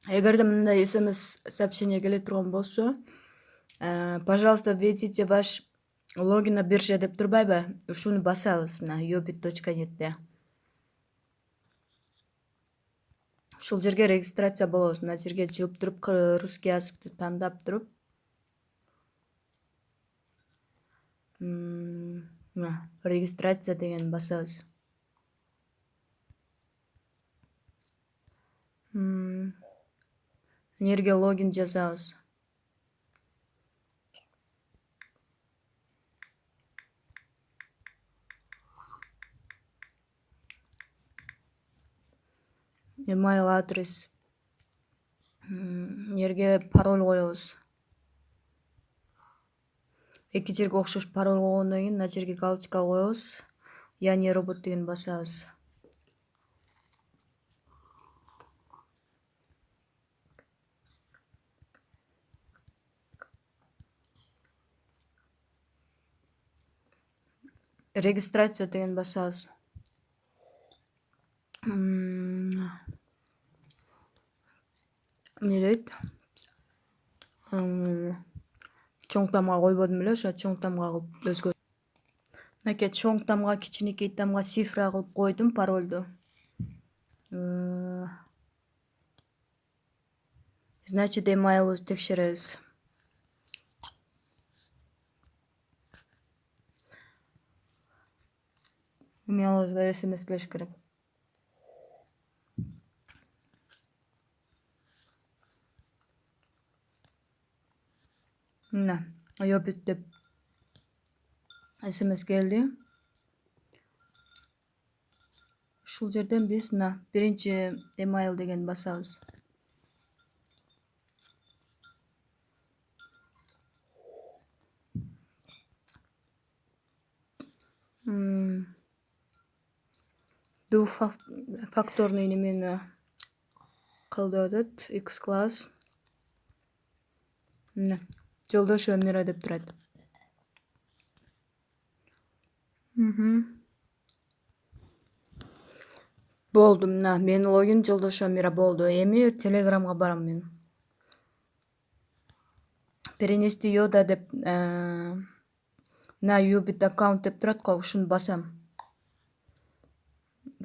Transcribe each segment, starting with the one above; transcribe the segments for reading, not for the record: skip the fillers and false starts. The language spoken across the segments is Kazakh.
Эгерде мындай смс сообщение келе турган болсо, пожалуйста, введите ваш логин на бирже деп турбайбы? Ушуну басабыз мына yobit.net'те. Ушул жерге регистрация болобуз. Мына жерге чыгып туруп, русский языкты тандап туруп, мына регистрация дегенди басабыз. Жерге логин жазабыз. Email адрес. Жерге пароль коебуз. Эки жерге окшош пароль койгондон кийин мына жерге галочка коебуз. Я не робот дегенди басабыз. Регистрация дегенди басабыз. Эмне дейт? Чоң тамга койбодум эле, ошо чоң тамга кылып өзгөрт. Мынакей чоң тамга, кичинекей тамга, цифра кылып койдум парольду. Значит, email'ыбызды текшеребиз. Email'ыбызга SMS келиш керек. Мына Yobit деп SMS келди. Ушул жерден биз мына биринчи email дегенди басабыз. Двухфакторный немени кыл деп атат. X-class. Мына жолдош Өмүрө деп турат. Болду, мына менин логин жолдош Өмүрө болду. Эми Telegramга барам мен. Перенести Йода деп на Yobit аккаунт деп турат го, ушуну басам.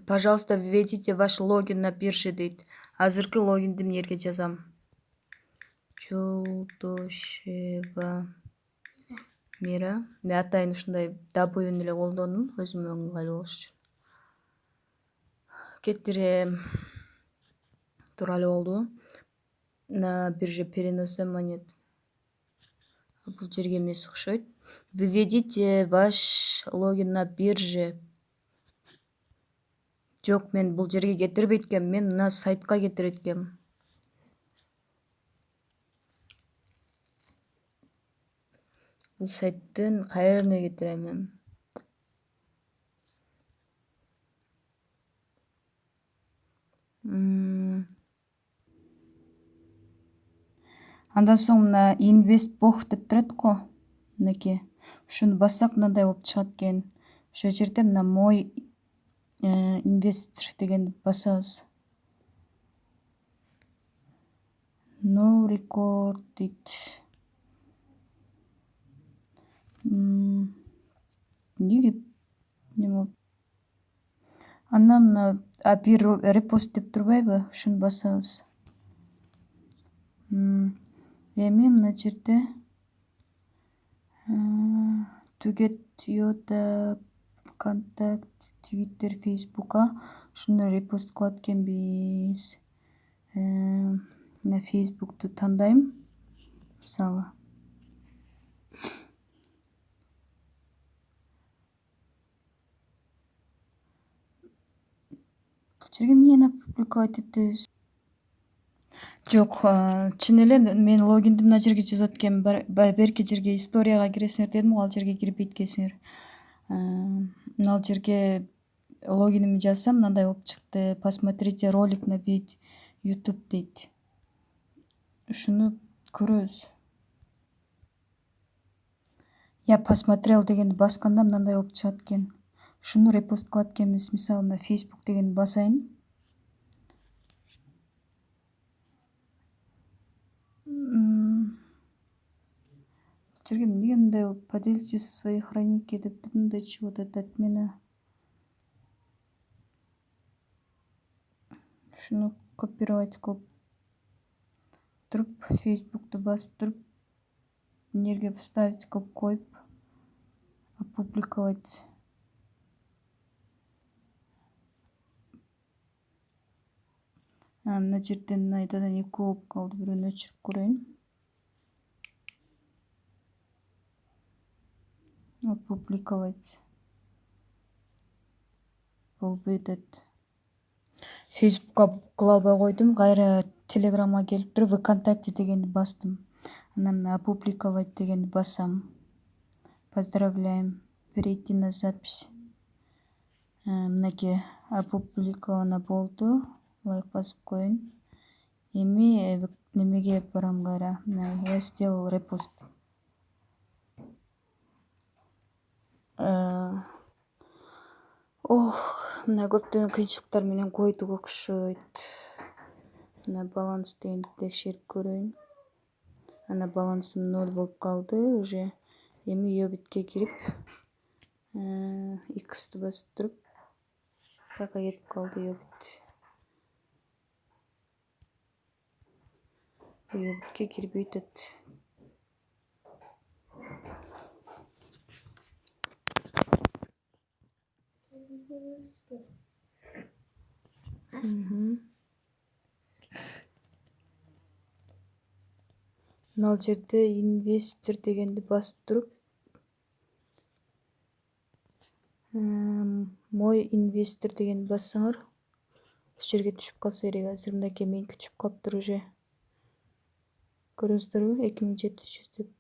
Пожалуйста, введите ваш логин на бирже дейт. Азыркы логинди эмне жерге жазам? Жолдошева Мира. Мен атайын ушундай W эле колдондум, өзүмө ыңгайлуу болуш үчүн. Кетирем. Тууралуу болду. На бирже переноса монет. Бул жерге эмес окшойт. Введите ваш логин на бирже. Жок, мен бул жерге кетирбейт экенмин. Мен мына сайтка кетирет экенмин. Бул сайттын кайерine кетирем мен? Андан соң мына инвест бох деп турат го. Мынакей. Ушуну бассак мындай болуп чыгат экен. Ошол жерде мына мой инвестор дегенди басабыз. No record дейт. Эмне болду? Андан мына бир репост деп турбайбы? Ушуну басабыз. Эми мына жерде to get Yoda, контакт, Twitter, Facebook'a шуну репост кылат экенбиз. Мына Facebook'ту тандайм. Мисалы. Бул жерге эмнени публиковать этебиз? Жок, чын эле мен логинди мына жерге жазат экенмин. Берки жерге историяга киресиңер дедим го, ал жерге кирбейт экенсиңер. Мына жерге логинимди жазсам мындай болуп чыкты. Посмотрите ролик на YouTube дейт. Ушуну көрөбүз. Я посмотрел дегенди басканда мындай болуп чыгат экен. Ушуну репост кылат экенбиз. Мисалы, мына Facebook дегенди басайын. жерге эмнеге мындай болуп, поделитесь в своей хронике деп мындай чыгып атат. Мени ушуну копировать кылып туруп, Facebook'та басып туруп, нерге вставить кылып коюп, опубликовать. Мына жерден айдадан 2 болуп калды. Бирөөнү өчүрүп көрөйүн. Опубликовать. Болбой атат. Facebook'ка кыла албай койдум. Кайра Telegram'a келип туруп, ВКонтакте дегенди бастым. Анан мына опубликовать дегенди басам. Поздравляем. Перейти на запись. Мынакей опубликовано болду. Лайк басып коеюн. Эми немеге барам кайра. Я сделал репост. Мына көптөгөн кыйынчылыктар менен койдук окшойт. Мына баланс дегенди текшерип көрөйүн. Ана балансым 0 болуп калды уже. Эми Yobit'ке кирип, X'ти басып туруп, така кетип калды Yobit. Yobit'ке кирбей атат. Мына жерде инвестор дегенди басып туруп, мой инвестор дегенди бассаңар, ошол жерге түшүп калса керек. Азыр мынакей меники түшүп калыптыр уже. Көрүңүздөрбү? 2700 деп.